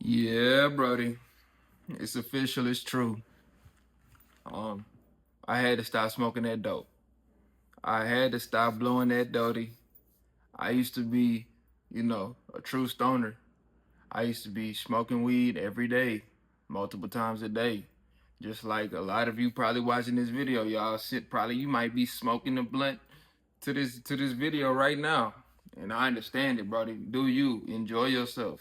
Yeah, Brody. It's official, it's true. Um, I had to stop smoking that dope. I had to stop blowing that doty. I used to be, a true stoner. I used to be smoking weed every day, multiple times a day. Just like a lot of you probably watching this video, y'all you might be smoking a blunt to this video right now. And I understand it, Brody. Do you enjoy yourself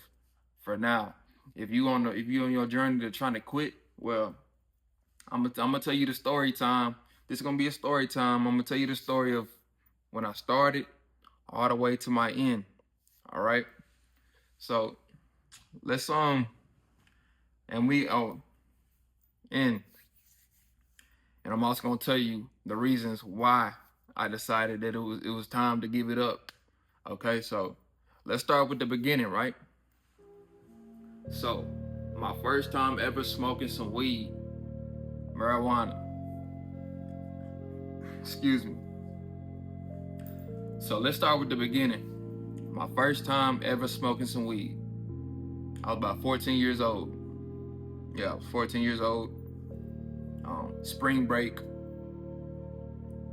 for now? If you on your journey to trying to quit, well, I'm gonna tell you the story time. This is gonna be a story time. I'm gonna tell you the story of when I started all the way to my end. All right. So let's and we end. And I'm also gonna tell you the reasons why I decided that it was time to give it up. Okay, so let's start with the beginning, right? So my first time ever smoking some weed, marijuana. Excuse me. So let's start with the beginning. My first time ever smoking some weed. I was about 14 years old. Yeah, I was 14 years old. Spring break.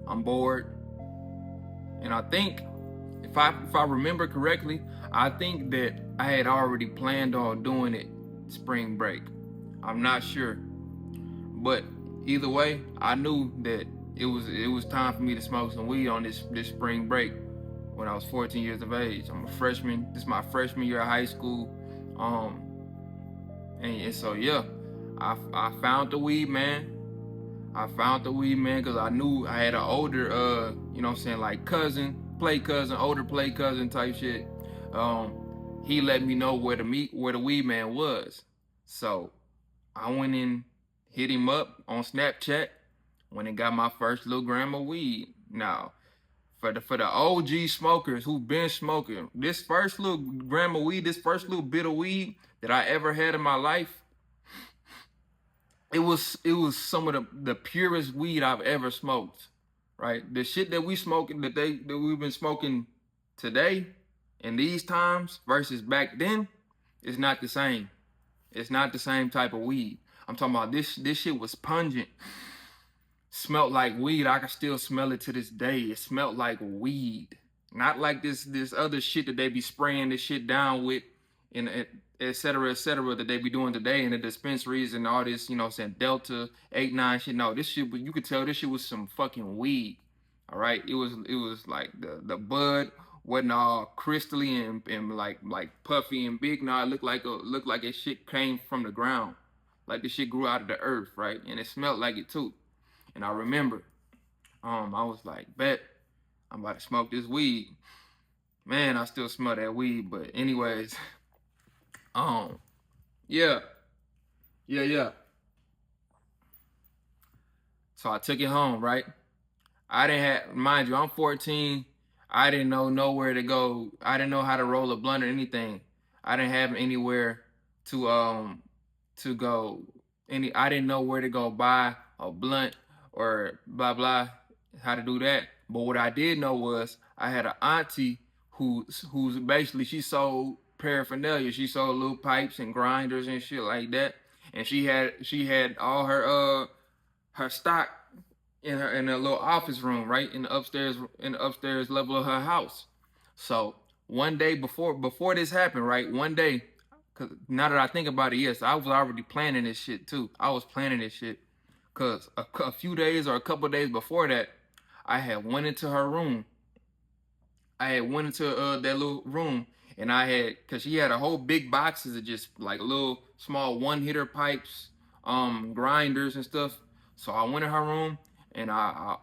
I'm bored. And I think, if I remember correctly, I think that I had already planned on doing it spring break. I'm not sure. But either way, I knew that it was time for me to smoke some weed on this spring break when I was 14 years of age. I'm a freshman. This is my freshman year of high school. And so yeah, I found the weed, man. I found the weed, man, because I knew I had an older, like cousin, play cousin, older play cousin type shit. He let me know where the weed man was. So I went in, hit him up on Snapchat, went and got my first little gram of weed. Now, for the OG smokers who've been smoking, this first little gram of weed, this first little bit of weed that I ever had in my life, it was some of the purest weed I've ever smoked. Right? The shit that we've been smoking today in these times versus back then is not the same. It's not the same type of weed. I'm talking about this shit was pungent. Smelled like weed. I can still smell it to this day. It smelled like weed. Not like this other shit that they be spraying this shit down with, and et cetera, that they be doing today in the dispensaries and all this, saying Delta 8-9 shit. No, this shit, you could tell this shit was some fucking weed. All right, it was like the bud wasn't all crystally and like puffy and big. No, it looked like it shit came from the ground, like the shit grew out of the earth, right? And it smelled like it too. And I remember, I was like, bet I'm about to smoke this weed. Man, I still smell that weed, but anyways, um, yeah, yeah. So I took it home, right? I didn't have, mind you, I'm 14. I didn't know nowhere to go. I didn't know how to roll a blunt or anything. I didn't have anywhere to go. I didn't know where to go buy a blunt or blah blah, how to do that. But what I did know was I had an auntie who's basically, she sold paraphernalia. She sold little pipes and grinders and shit like that. And she had all her stock in a little office room, right in the upstairs level of her house. So one day before this happened, right, one day, cause now that I think about it, yes, I was already planning this shit too. I was planning this shit, cause a few days or a couple days before that, I had went into her room. I had went into that little room, and cause she had a whole big boxes of just like little small one hitter pipes, grinders and stuff. So I went in her room, and I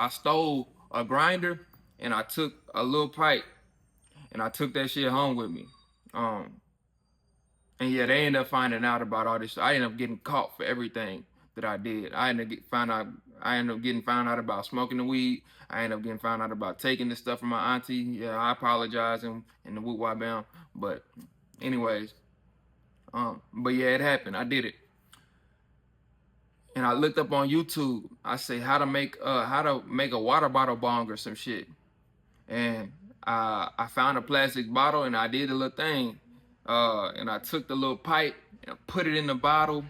stole a grinder, and I took a little pipe, and I took that shit home with me. Um, and yeah, they ended up finding out about all this. I ended up getting caught for everything that I did. I ended up getting found out about smoking the weed. I ended up getting found out about taking this stuff from my auntie. Yeah, I apologize and the woo wah bam. But anyways, but yeah, it happened. I did it. And I looked up on YouTube. I say how to make a water bottle bong or some shit. And I found a plastic bottle, and I did a little thing. And I took the little pipe and put it in the bottle,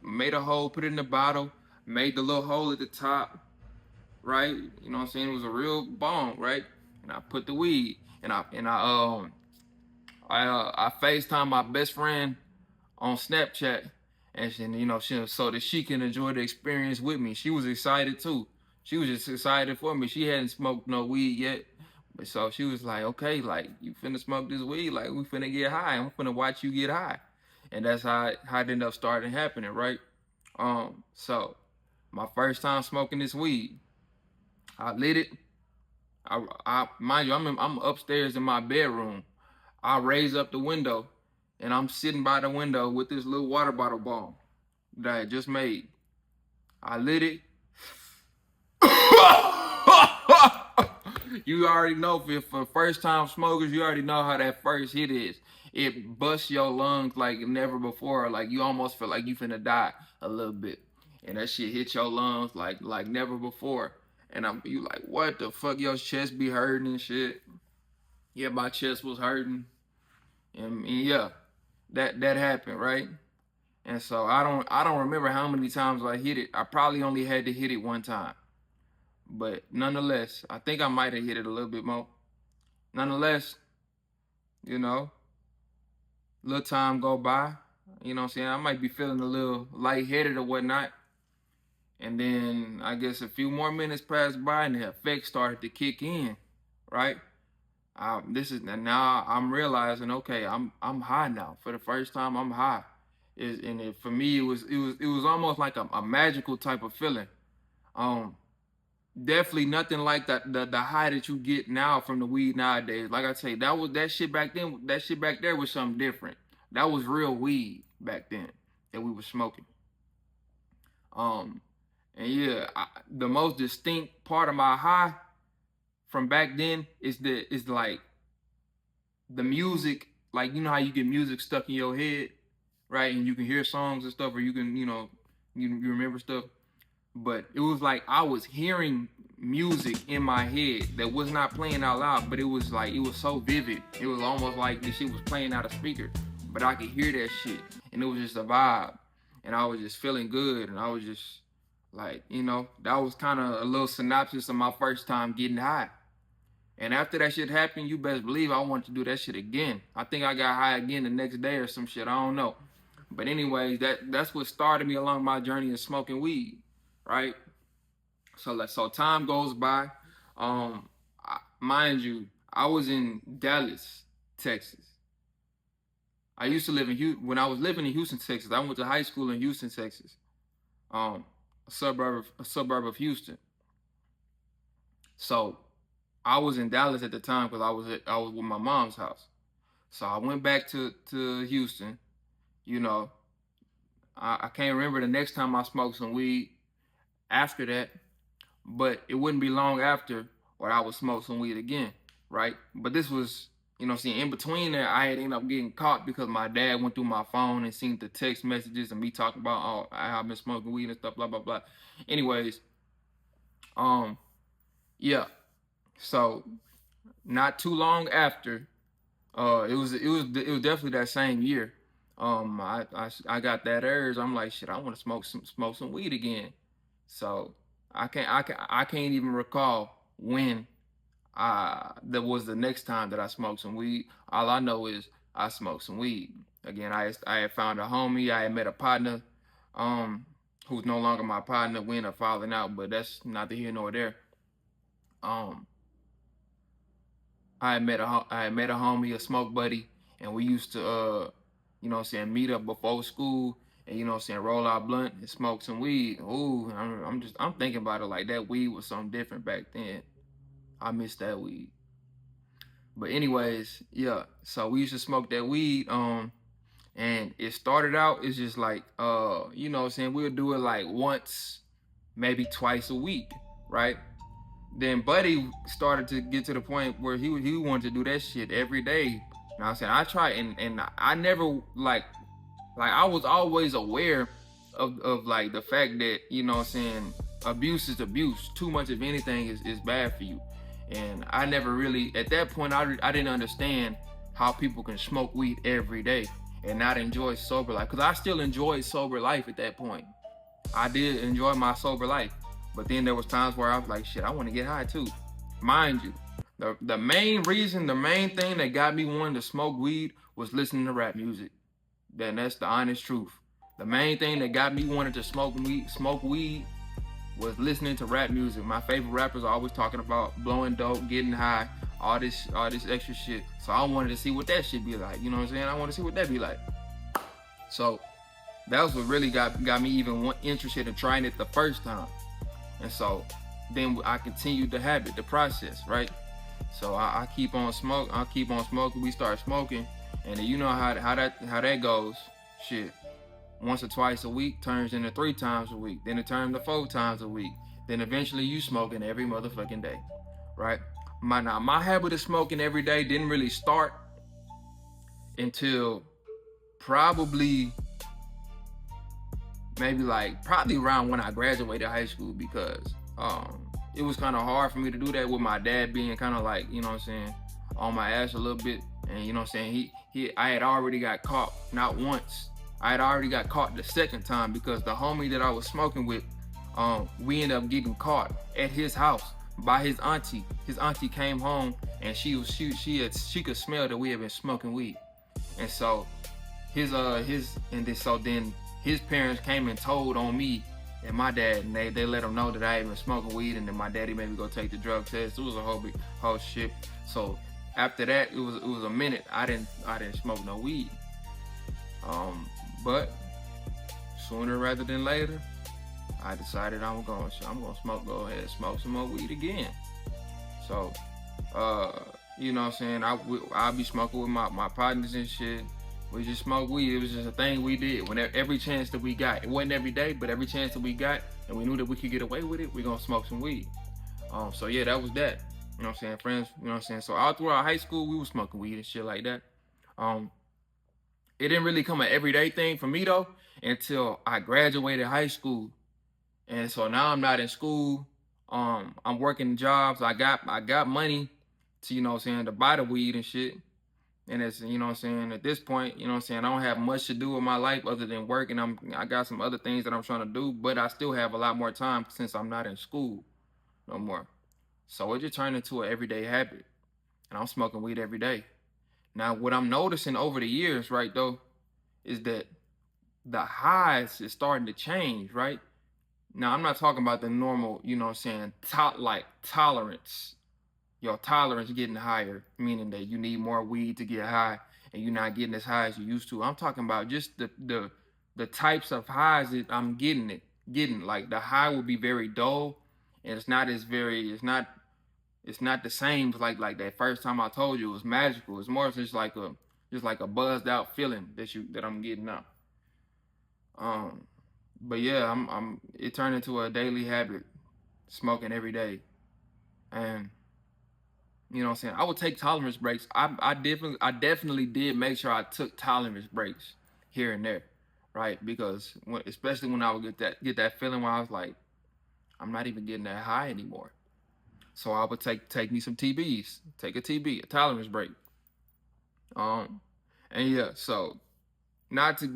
made a hole, put it in the bottle, made the little hole at the top, right? You know what I'm saying? It was a real bong, right? And I put the weed, and I FaceTime my best friend on Snapchat, and so that she can enjoy the experience with me. She was excited too. She was just excited for me. She hadn't smoked no weed yet, but so she was like, "Okay, like you finna smoke this weed, like we finna get high. I'm finna watch you get high," and that's how it ended up starting happening, right? So my first time smoking this weed, I lit it. I mind you, I'm upstairs in my bedroom. I raise up the window, and I'm sitting by the window with this little water bottle bomb that I had just made. I lit it. You already know, for first time smokers, you already know how that first hit is. It busts your lungs like never before. Like you almost feel like you finna die a little bit. And that shit hit your lungs like never before. And you like, what the fuck? Your chest be hurting and shit. Yeah, my chest was hurting. And yeah, that happened, right? And so I don't remember how many times I hit it. I probably only had to hit it one time. But nonetheless, I think I might have hit it a little bit more. Nonetheless, you know, little time go by. You know what I'm saying? I might be feeling a little lightheaded or whatnot. And then I guess a few more minutes passed by and the effects started to kick in, right? And now I'm realizing, okay, I'm high now. For the first time, I'm high. For me, it was almost like a magical type of feeling. Um, Definitely nothing like the high that you get now from the weed nowadays. Like I say, that shit back then. That shit back there was something different. That was real weed back then that we were smoking. Um, and yeah, the most distinct part of my high from back then is like the music. Like you know how you get music stuck in your head, right? And you can hear songs and stuff, or you can you remember stuff. But it was like I was hearing music in my head that was not playing out loud, but it was so vivid. It was almost like the shit was playing out of speaker, but I could hear that shit, and it was just a vibe, and I was just feeling good, and I was just like, that was kind of a little synopsis of my first time getting high. And after that shit happened, you best believe I wanted to do that shit again. I think I got high again the next day or some shit. I don't know. But anyways, that's what started me along my journey of smoking weed, right? So time goes by. Mind you, I was in Dallas, Texas. I used to live in when I was living in Houston, Texas. I went to high school in Houston, Texas. A suburb of Houston. So I was in Dallas at the time because I was with my mom's house. So I went back to Houston. You know, I can't remember the next time I smoked some weed after that, but it wouldn't be long after where I would smoke some weed again, right? But this was, in between there, I had ended up getting caught because my dad went through my phone and seen the text messages and me talking about, oh, I've been smoking weed and stuff, blah, blah, blah. Anyways, yeah. So not too long after, it was definitely that same year. I got that urge. I'm like, shit, I want to smoke some weed again. So I can't even recall when that was the next time that I smoked some weed. All I know is I smoked some weed. Again, I had found a homie. I had met a partner, who's no longer my partner. We ended up falling out, but that's neither here nor there. I had met a homie, a smoke buddy, and we used to meet up before school and roll out blunt and smoke some weed. Ooh, I'm thinking about it like that weed was something different back then. I miss that weed. But anyways, yeah. So we used to smoke that weed. And it started out, it's just like we'll do it like once, maybe twice a week, right? Then Buddy started to get to the point where he wanted to do that shit every day. You know what I'm saying? I tried and I never like I was always aware of like the fact that, abuse is abuse. Too much of anything is bad for you. And I never really, at that point, I didn't understand how people can smoke weed every day and not enjoy sober life. Because I still enjoyed sober life at that point. I did enjoy my sober life. But then there was times where I was like, shit, I want to get high too. Mind you, the main reason, the main thing that got me wanting to smoke weed was listening to rap music. That's the honest truth. The main thing that got me wanting to smoke weed was listening to rap music. My favorite rappers are always talking about blowing dope, getting high, all this extra shit. So I wanted to see what that shit be like. You know what I'm saying? I want to see what that be like. So that was what really got me even interested in trying it the first time. And so then I continued the habit, the process, right? So I keep on smoking. We start smoking, and then you know how that goes. Shit, once or twice a week turns into 3 times a week. Then it turns to 4 times a week. Then eventually you smoking every motherfucking day, right? My habit of smoking every day didn't really start until probably around when I graduated high school, because it was kind of hard for me to do that with my dad being kind of like, you know what I'm saying, on my ass a little bit. And you know what I'm saying, I had already got caught, not once, I had already got caught the second time, because the homie that I was smoking with, we ended up getting caught at his house by his auntie. His auntie came home and she could smell that we had been smoking weed. And so then his parents came and told on me and my dad, and they let him know that I had been smoking weed, and then my daddy made me go take the drug test. It was a whole shit. So after that, it was a minute I didn't smoke no weed. But sooner rather than later, I decided I'm gonna go ahead and smoke some more weed again. So you know what I'm saying, I'll be smoking with my partners and shit. We just smoke weed. It was just a thing we did whenever, every chance that we got. It wasn't every day, but every chance that we got, and we knew that we could get away with it, we gonna smoke some weed. So yeah, that was that. You know what I'm saying, friends? You know what I'm saying? So all throughout high school, we was smoking weed and shit like that. It didn't really come an everyday thing for me though until I graduated high school. And so now I'm not in school. I'm working jobs. I got money to, you know what I'm saying, to buy the weed and shit. And it's, you know what I'm saying, at this point, you know what I'm saying, I don't have much to do with my life other than work, and I got some other things that I'm trying to do, but I still have a lot more time since I'm not in school no more. So it just turned into an everyday habit, and I'm smoking weed every day. Now, what I'm noticing over the years, right, though, is that the highs is starting to change, right? Now, I'm not talking about the normal, you know what I'm saying, tolerance. Your tolerance getting higher, meaning that you need more weed to get high and you're not getting as high as you used to. I'm talking about just the types of highs that I'm getting. Like the high will be very dull, and it's not the same as like that first time I told you it was magical. It's more just like a buzzed out feeling that I'm getting now. But yeah, it turned into a daily habit, smoking every day. And you know what I'm saying, I would take tolerance breaks. I definitely did make sure I took tolerance breaks here and there, right? Because especially when I would get that feeling where I was like, I'm not even getting that high anymore. So I would take me some TBs, take a TB, a tolerance break. And yeah, so not to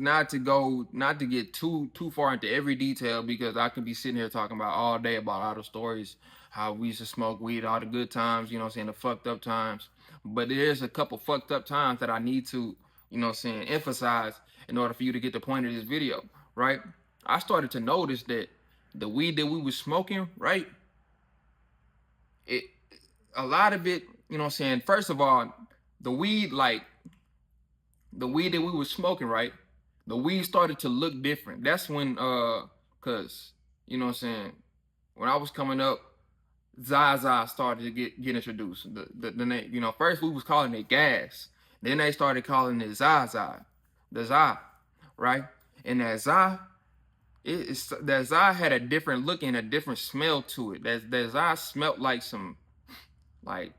get too far into every detail, because I could be sitting here talking about all day about all the stories, how we used to smoke weed, all the good times, you know what I'm saying, the fucked up times. But there's a couple fucked up times that I need to, you know what I'm saying, emphasize in order for you to get the point of this video, right? I started to notice that the weed that we was smoking, right, a lot of it, you know what I'm saying, first of all, the weed that we were smoking, right? The weed started to look different. That's when, cause you know what I'm saying, when I was coming up, Zaza started to get introduced. The name, you know, first we was calling it gas, then they started calling it Zaza, the Za, right? And that Za, that Za had a different look and a different smell to it. That Za smelled like some, like,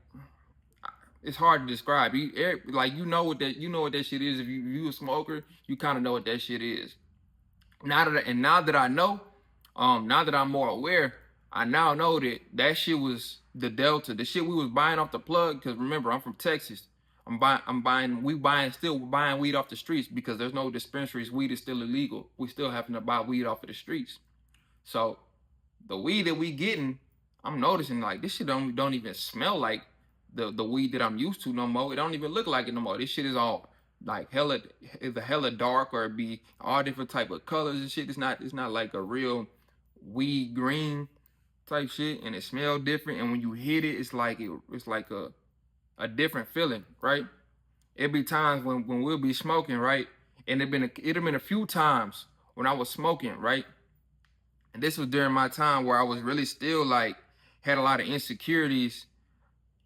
it's hard to describe. You know what that shit is. If you a smoker, you kind of know what that shit is. Now that I know, now that I'm more aware, I now know that shit was the Delta, the shit we was buying off the plug. Cause remember, I'm from Texas. Still buying weed off the streets because there's no dispensaries. Weed is still illegal. We still having to buy weed off of the streets. So the weed that we getting, I'm noticing like this shit don't even smell like the weed that I'm used to no more. It don't even look like it no more. This shit is all like hella dark, or it be all different type of colors and shit. It's not like a real weed green type shit, and it smell different. And when you hit it, it's like a different feeling, right? It be times when we'll be smoking, right? And it'd been a few times when I was smoking, right? And this was during my time where I was really still like had a lot of insecurities,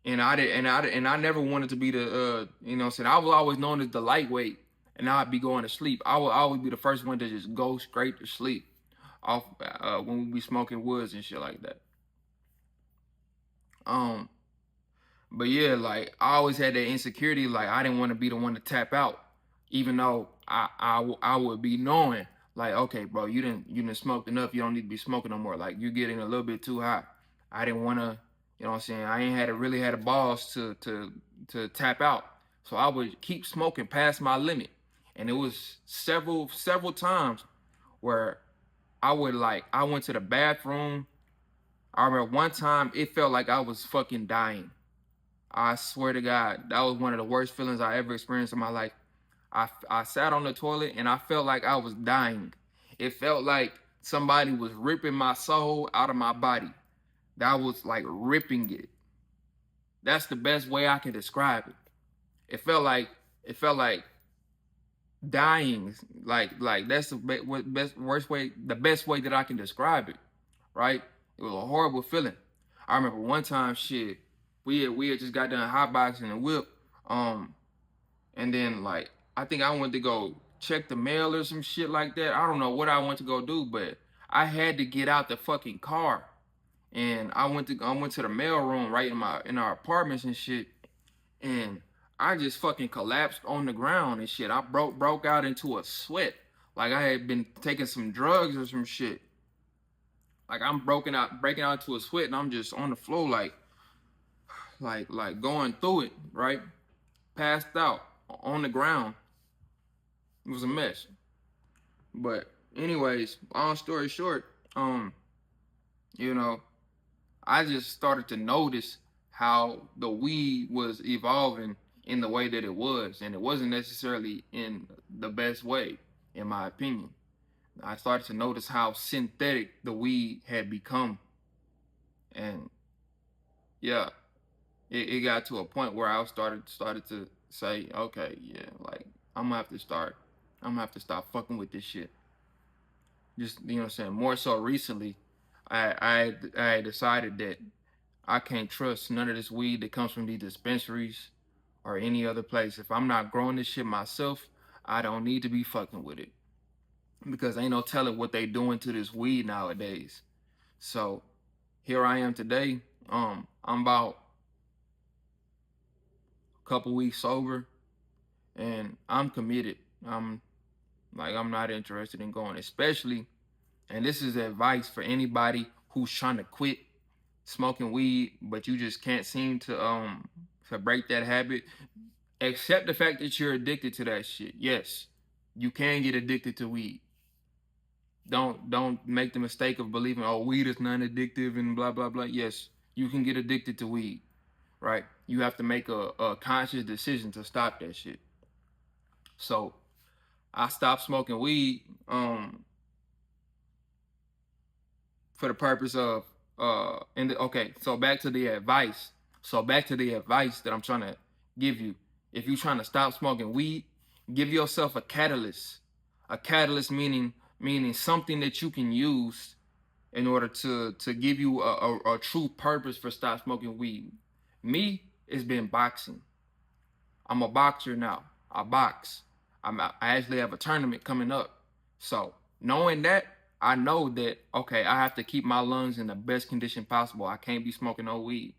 and I never wanted to be the you know what I'm saying, I was always known as the lightweight, and I'd be going to sleep. I would always be the first one to just go straight to sleep off when we be smoking woods and shit like that. Um, but yeah, like I always had that insecurity, like I didn't want to be the one to tap out, even though I would be knowing like, okay, bro, you didn't smoke enough. You don't need to be smoking no more. Like you're getting a little bit too high. I didn't want to, you know what I'm saying. I ain't had a balls to tap out, so I would keep smoking past my limit, and it was several times where I went to the bathroom. I remember one time it felt like I was fucking dying. I swear to God, that was one of the worst feelings I ever experienced in my life. I sat on the toilet and I felt like I was dying. It felt like somebody was ripping my soul out of my body. That was like ripping it. That's the best way I can describe it. It felt like dying. Like that's the the best way that I can describe it. Right? It was a horrible feeling. I remember one time, shit, we had just got done hotboxing and whip, um, and then like I think I went to go check the mail or some shit like that. I don't know what I went to go do, but I had to get out the fucking car, and I went to the mail room right in our apartments and shit, and I just fucking collapsed on the ground and shit. I broke out into a sweat, like I had been taking some drugs or some shit. Like I'm breaking out into a sweat, and I'm just on the floor, like going through it, right? Passed out on the ground. It was a mess. But anyways, long story short, you know, I just started to notice how the weed was evolving in the way that it was, and it wasn't necessarily in the best way, in my opinion. I started to notice how synthetic the weed had become, and yeah, it got to a point where I started to say, okay, yeah, like I'm gonna have to start, I'm gonna have to stop fucking with this shit. Just you know what I'm saying. More so recently, I decided that I can't trust none of this weed that comes from these dispensaries or any other place. If I'm not growing this shit myself, I don't need to be fucking with it, because ain't no telling what they doing to this weed nowadays. So here I am today. I'm about a couple weeks sober, and I'm committed. I'm not interested in going, especially, and this is advice for anybody who's trying to quit smoking weed, but you just can't seem to break that habit. Accept the fact that you're addicted to that shit. Yes, you can get addicted to weed. Don't make the mistake of believing, oh, weed is non-addictive and blah blah blah. Yes, you can get addicted to weed, right? You have to make a conscious decision to stop that shit. So I stopped smoking weed for the purpose of okay, so back to the advice. So back to the advice that I'm trying to give you. If you're trying to stop smoking weed, give yourself a catalyst. A catalyst meaning something that you can use in order to give you a true purpose for stop smoking weed. Me, it's been boxing. I'm a boxer now. I box. I actually have a tournament coming up. So knowing that, I know that, okay, I have to keep my lungs in the best condition possible. I can't be smoking no weed.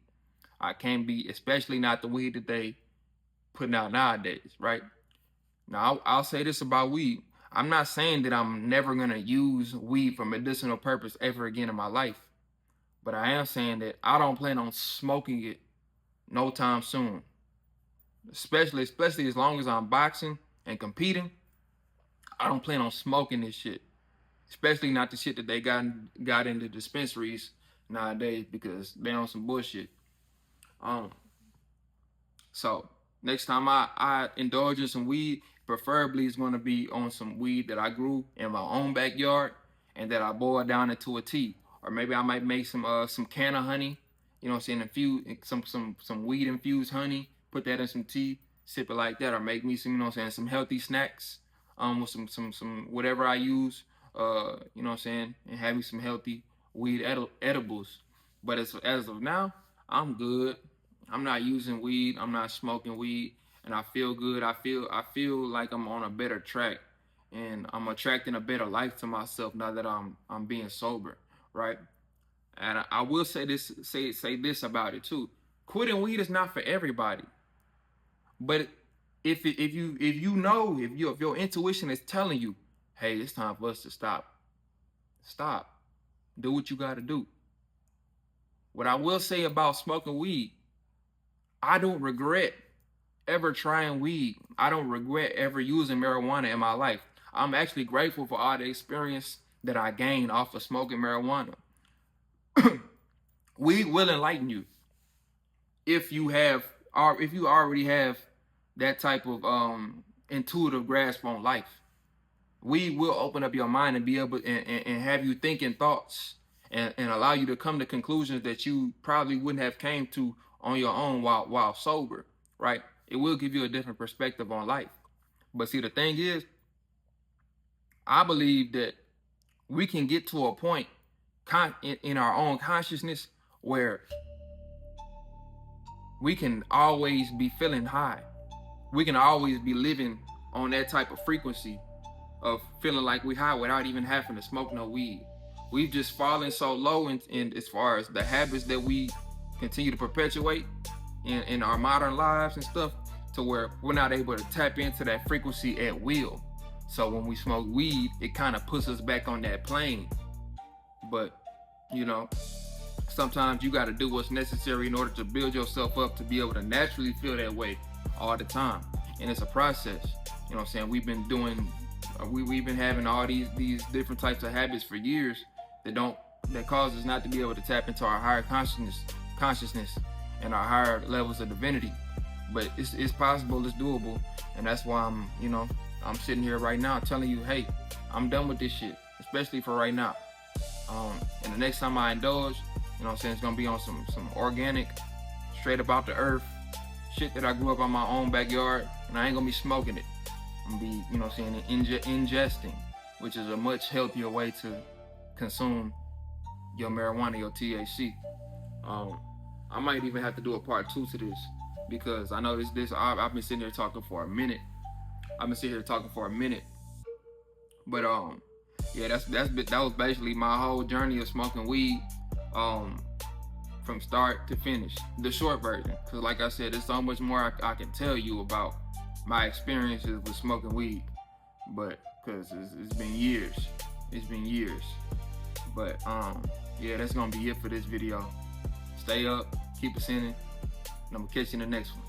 I can't be, especially not the weed that they putting out nowadays, right? Now, I'll say this about weed. I'm not saying that I'm never gonna use weed for medicinal purpose ever again in my life, but I am saying that I don't plan on smoking it no time soon. especially as long as I'm boxing and competing, I don't plan on smoking this shit. Especially not the shit that they got into dispensaries nowadays, because they on some bullshit. Um, so next time I indulge in some weed, preferably it's gonna be on some weed that I grew in my own backyard and that I boiled down into a tea. Or maybe I might make some can of honey, you know what I'm saying, infuse some weed infused honey, put that in some tea, sip it like that, or make me some, you know what I'm saying, some healthy snacks, with some whatever I use, you know what I'm saying, and have me some healthy weed edibles. But as of now, I'm good. I'm not using weed. I'm not smoking weed, and I feel good. I feel like I'm on a better track, and I'm attracting a better life to myself now that I'm being sober, right? And I will say this about it too. Quitting weed is not for everybody, but if your intuition is telling you, hey, it's time for us to stop, stop. Do what you got to do. What I will say about smoking weed, I don't regret ever trying weed. I don't regret ever using marijuana in my life. I'm actually grateful for all the experience that I gained off of smoking marijuana. Weed will enlighten you if you have, or if you already have that type of intuitive grasp on life. Weed will open up your mind and be able and have you thinking thoughts, and allow you to come to conclusions that you probably wouldn't have came to on your own while sober, right? It will give you a different perspective on life. But see, the thing is, I believe that we can get to a point in our own consciousness where we can always be feeling high. We can always be living on that type of frequency of feeling like we high without even having to smoke no weed. We've just fallen so low in as far as the habits that we continue to perpetuate in our modern lives and stuff, to where we're not able to tap into that frequency at will. So when we smoke weed, it kind of puts us back on that plane. But, you know, sometimes you got to do what's necessary in order to build yourself up to be able to naturally feel that way all the time. And it's a process. You know what I'm saying? We've been doing, we've been having all these different types of habits for years that cause us not to be able to tap into our higher consciousness and our higher levels of divinity. But it's possible, it's doable, and that's why I'm sitting here right now telling you, hey, I'm done with this shit, especially for right now. And the next time I indulge, you know what I'm saying, it's gonna be on some organic, straight up out the earth shit that I grew up on my own backyard, and I ain't gonna be smoking it. I'm gonna be, you know what I'm saying, ingesting, which is a much healthier way to consume your marijuana, your THC. I might even have to do a part 2 to this, because I know I've been sitting here talking for a minute. But yeah, that was basically my whole journey of smoking weed, from start to finish, the short version. Because like I said, there's so much more I can tell you about my experiences with smoking weed, but because it's been years. But yeah, that's gonna be it for this video. Stay up, keep ascending, and I'm gonna catch you in the next one.